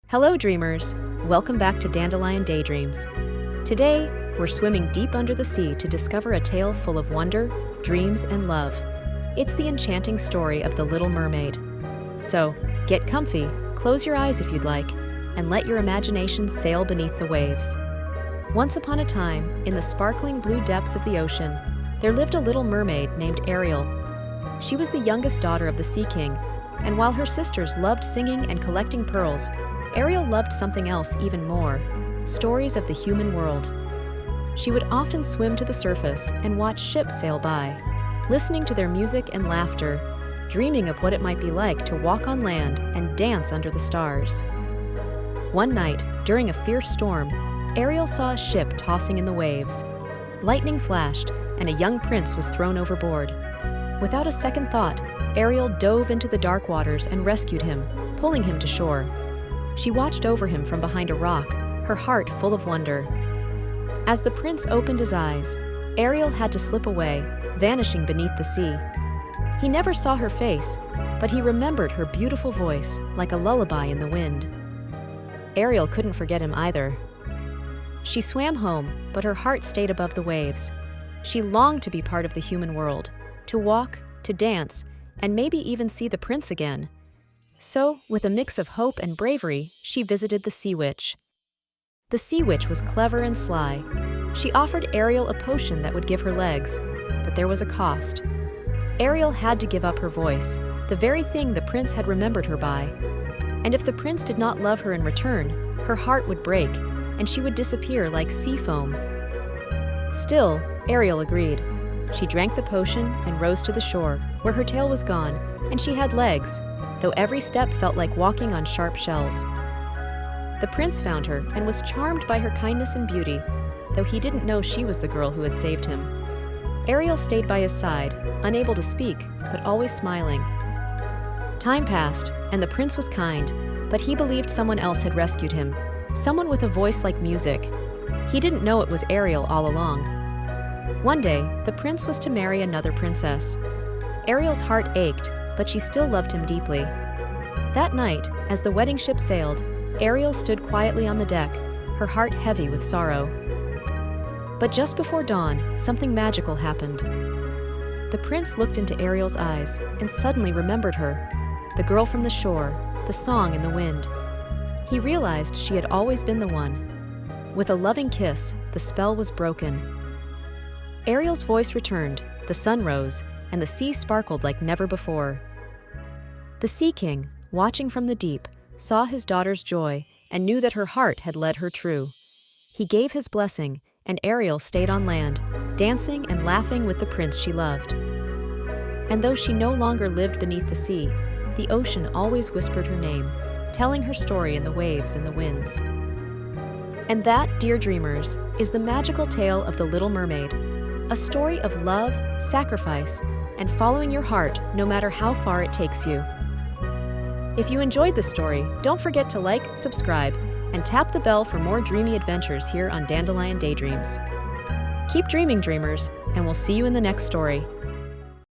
Hello, dreamers! Welcome back to Dandelion Daydreams. Today, we're swimming deep under the sea to discover a tale full of wonder, dreams, and love. It's the enchanting story of the Little Mermaid. So, get comfy, close your eyes if you'd like, and let your imagination sail beneath the waves. Once upon a time, in the sparkling blue depths of the ocean, there lived a little mermaid named Ariel. She was the youngest daughter of the Sea King, and while her sisters loved singing and collecting pearls, Ariel loved something else even more: stories of the human world. She would often swim to the surface and watch ships sail by, listening to their music and laughter, dreaming of what it might be like to walk on land and dance under the stars. One night, during a fierce storm, Ariel saw a ship tossing in the waves. Lightning flashed, and a young prince was thrown overboard. Without a second thought, Ariel dove into the dark waters and rescued him, pulling him to shore. She watched over him from behind a rock, her heart full of wonder. As the prince opened his eyes, Ariel had to slip away, vanishing beneath the sea. He never saw her face, but he remembered her beautiful voice, like a lullaby in the wind. Ariel couldn't forget him either. She swam home, but her heart stayed above the waves. She longed to be part of the human world, to walk, to dance, and maybe even see the prince again. So, with a mix of hope and bravery, she visited the Sea Witch. The Sea Witch was clever and sly. She offered Ariel a potion that would give her legs, but there was a cost. Ariel had to give up her voice, the very thing the prince had remembered her by. And if the prince did not love her in return, her heart would break, and she would disappear like sea foam. Still, Ariel agreed. She drank the potion and rose to the shore, where her tail was gone, and she had legs, though every step felt like walking on sharp shells. The prince found her and was charmed by her kindness and beauty, though he didn't know she was the girl who had saved him. Ariel stayed by his side, unable to speak, but always smiling. Time passed, and the prince was kind, but he believed someone else had rescued him, someone with a voice like music. He didn't know it was Ariel all along. One day, the prince was to marry another princess. Ariel's heart ached, but she still loved him deeply. That night, as the wedding ship sailed, Ariel stood quietly on the deck, her heart heavy with sorrow. But just before dawn, something magical happened. The prince looked into Ariel's eyes and suddenly remembered her, the girl from the shore, the song in the wind. He realized she had always been the one. With a loving kiss, the spell was broken. Ariel's voice returned, the sun rose, and the sea sparkled like never before. The Sea King, watching from the deep, saw his daughter's joy and knew that her heart had led her true. He gave his blessing, and Ariel stayed on land, dancing and laughing with the prince she loved. And though she no longer lived beneath the sea, the ocean always whispered her name, telling her story in the waves and the winds. And that, dear dreamers, is the magical tale of the Little Mermaid, a story of love, sacrifice, and following your heart no matter how far it takes you. If you enjoyed this story, don't forget to like, subscribe, and tap the bell for more dreamy adventures here on Dandelion Daydreams. Keep dreaming, dreamers, and we'll see you in the next story.